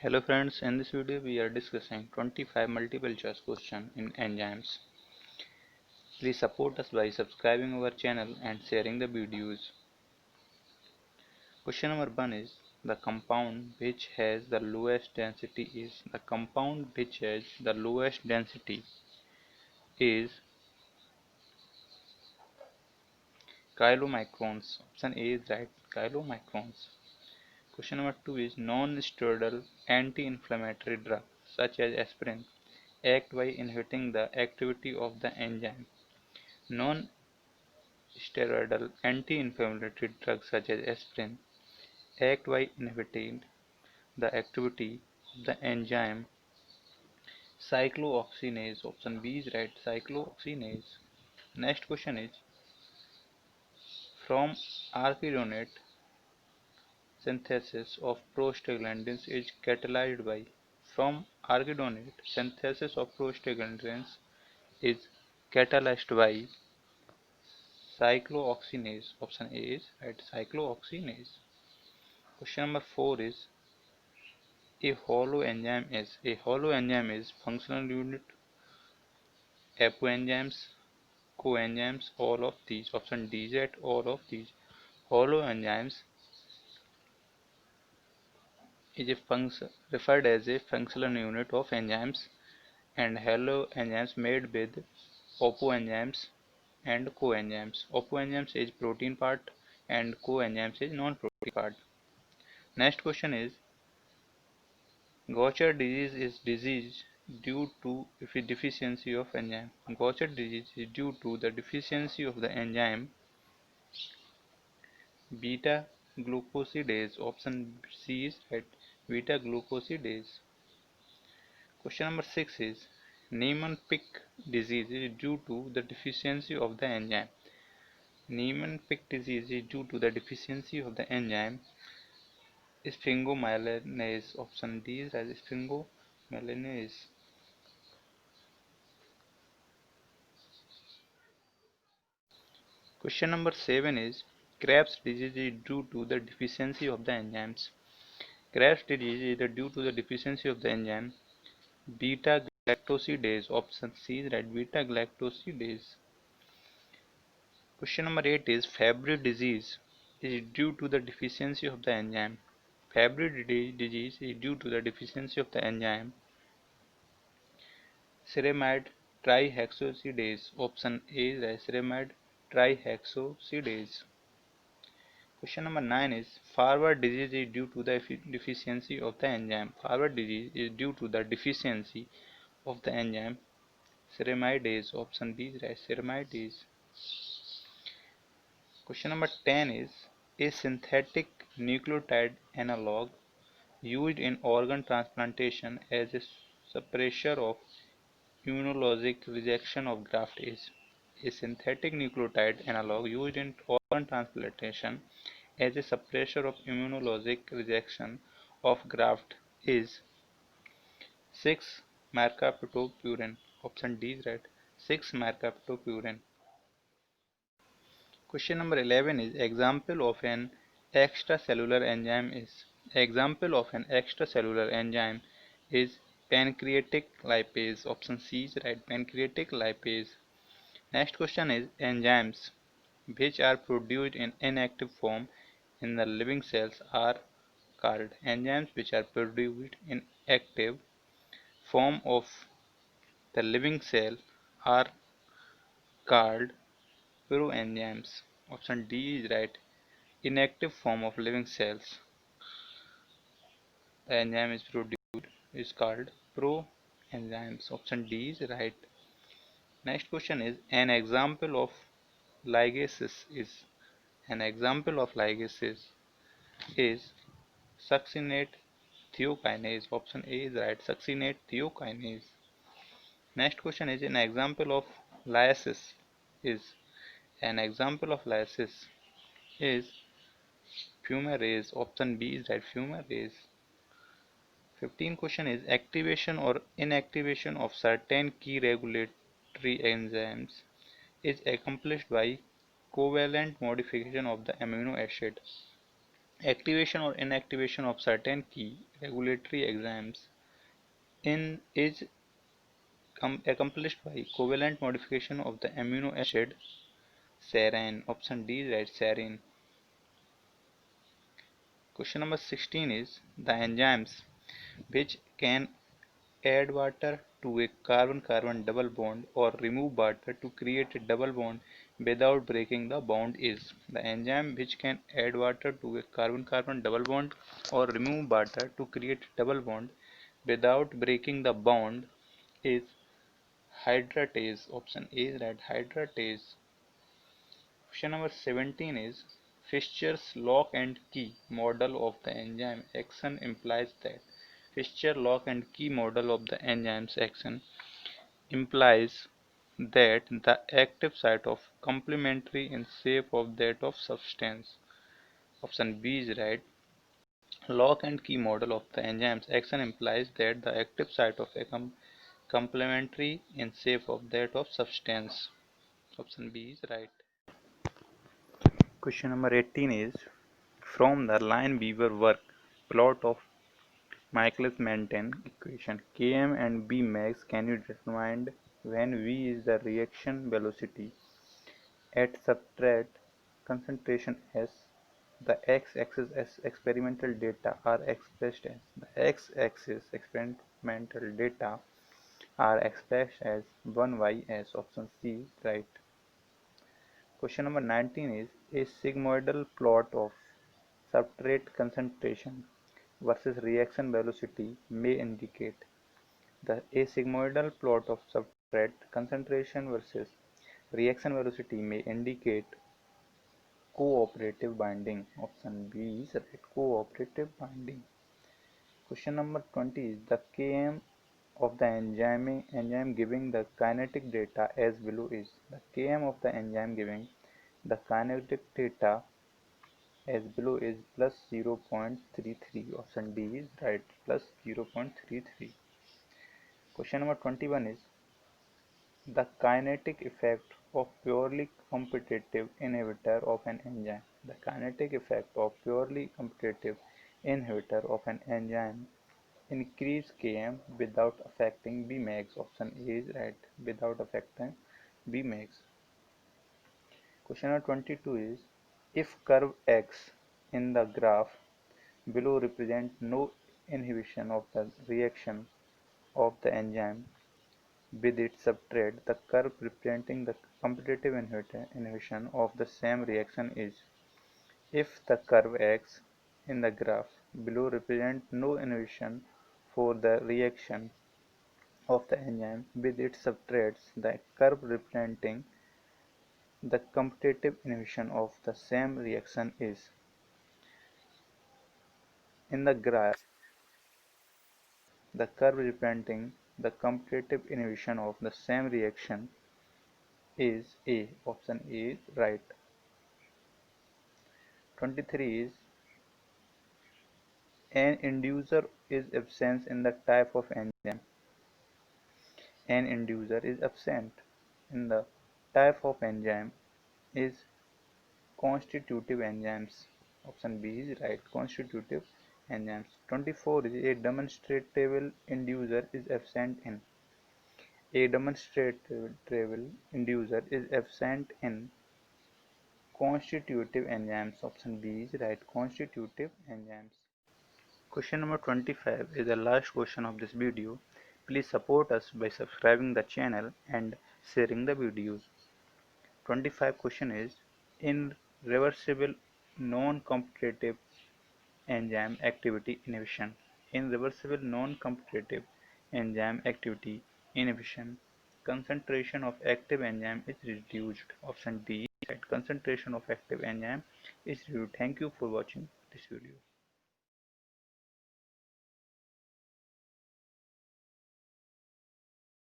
Hello friends, in this video we are discussing 25 multiple choice question in enzymes. Please support us by subscribing our channel and sharing the videos. Question number 1 is the compound which has the lowest density is chylomicrons. Option A is right, chylomicrons. Question number 2 is non-steroidal anti-inflammatory drug such as aspirin act by inhibiting the activity of the enzyme. Non-steroidal anti-inflammatory drugs such as aspirin act by inhibiting the activity of the enzyme cyclooxygenase. Option B is right, cyclooxygenase. Next question is from arachidonate synthesis of prostaglandins is catalyzed by. From arachidonate synthesis of prostaglandins is catalyzed by cyclooxygenase. Option A is right, cyclooxygenase. Question number 4 is a holoenzyme is functional unit, apoenzymes, coenzymes, all of these. Option D is right, all of these. Holoenzymes is a function referred as a functional unit of enzymes, and haloenzymes made with opoenzymes and coenzymes. Opoenzymes is protein part and coenzymes is non-protein part. Next question is Gaucher disease is disease due to deficiency of enzyme. Gaucher disease is due to the deficiency of the enzyme beta glucosidase. Option C is right, beta glucosidase. Question number 6 is Niemann-Pick disease is due to the deficiency of the enzyme. Niemann-Pick disease is due to the deficiency of the enzyme sphingomyelinase. Option D is right, sphingomyelinase. Question number 7 is Krebs disease is due to the deficiency of the enzymes. Krebs disease is due to the deficiency of the enzyme beta galactosidase. Option C is right, beta galactosidase. Question number 8 is Fabry disease is due to the deficiency of the enzyme. Fabry disease is due to the deficiency of the enzyme ceramide trihexosidase. Option A is right, ceramide trihexosidase. Question number 9 is Farber disease is due to the deficiency of the enzyme. Farber disease is due to the deficiency of the enzyme ceramidase. Option B is right, ceramidase. Question number 10 is a synthetic nucleotide analog used in organ transplantation as a suppressor of immunologic rejection of graft is. A synthetic nucleotide analog used in organ transplantation as a suppressor of immunologic rejection of graft is 6-mercaptopurine. Option D is right, 6-mercaptopurine. Question number 11 is example of an extracellular enzyme is pancreatic lipase. Option C is right, pancreatic lipase. Next question is enzymes which are produced in inactive form in the living cells are called. Enzymes which are produced in active form of the living cell are called proenzymes. Option D is right, inactive form of living cells the enzyme is produced is called proenzymes. Option D is right. Next question is ligases is an example of ligases is succinate thiokinase. Option A is right, succinate thiokinase. Next question is lysis is an example of lysis is fumarase. Option B is right, fumarase. 15 question is activation or inactivation of certain key regulatory enzymes is accomplished by covalent modification of the amino acid. Activation or inactivation of certain key regulatory enzymes in is accomplished by covalent modification of the amino acid serine. Option D is right, serine. Question number 16 is the enzymes which can add water to a carbon-carbon double bond or remove water to create a double bond without breaking the bond is. The enzyme which can add water to a carbon-carbon double bond or remove water to create a double bond without breaking the bond is hydratase. Option A is right, hydratase. Question number 17 is Fischer's lock and key model of the enzyme action implies that Fischer lock and key model of the enzyme's action implies that the active site of complementary in shape of that of substance. Option B is right. Lock and key model of the enzyme's action implies that the active site of a complementary in shape of that of substance. Option B is right. Question number 18 is from the Lineweaver work plot of Michaelis-Menten equation Km and Bmax, can you determine when V is the reaction velocity at substrate concentration S? The x-axis as experimental data are expressed as the x-axis experimental data are expressed as 1y as option C right. Question number 19 is a sigmoidal plot of substrate concentration versus reaction velocity may indicate the asigmoidal plot of substrate concentration versus reaction velocity may indicate cooperative binding. Option B is right, cooperative binding. Question number 20 is the Km of the enzyme giving the kinetic data as below is. The Km of the enzyme giving the kinetic data as below is plus 0.33. Option D is right, plus 0.33. Question number 21 is the kinetic effect of purely competitive inhibitor of an enzyme. The kinetic effect of purely competitive inhibitor of an enzyme increase Km without affecting Bmax. Option A is right, without affecting Bmax. Question number 22 is if curve X in the graph below represent no inhibition of the reaction of the enzyme with its substrate, the curve representing the competitive inhibition of the same reaction is. If the curve X in the graph below represent no inhibition for the reaction of the enzyme with its substrates, the curve representing the competitive inhibition of the same reaction is. In the graph, the curve representing the competitive inhibition of the same reaction is A. Option A is right. 23 is an inducer is absent in the type of enzyme. An inducer is absent in the type of enzyme is constitutive enzymes. Option B is right, constitutive enzymes. 24 is a demonstrable inducer is absent in. A demonstrable inducer is absent in constitutive enzymes. Option B is right, constitutive enzymes. Question number 25 is the last question of this video. Please support us by subscribing the channel and sharing the videos. 25 question is in reversible non-competitive enzyme activity inhibition. In reversible non-competitive enzyme activity inhibition, concentration of active enzyme is reduced. Option D, right, concentration of active enzyme is reduced. Thank you for watching this video.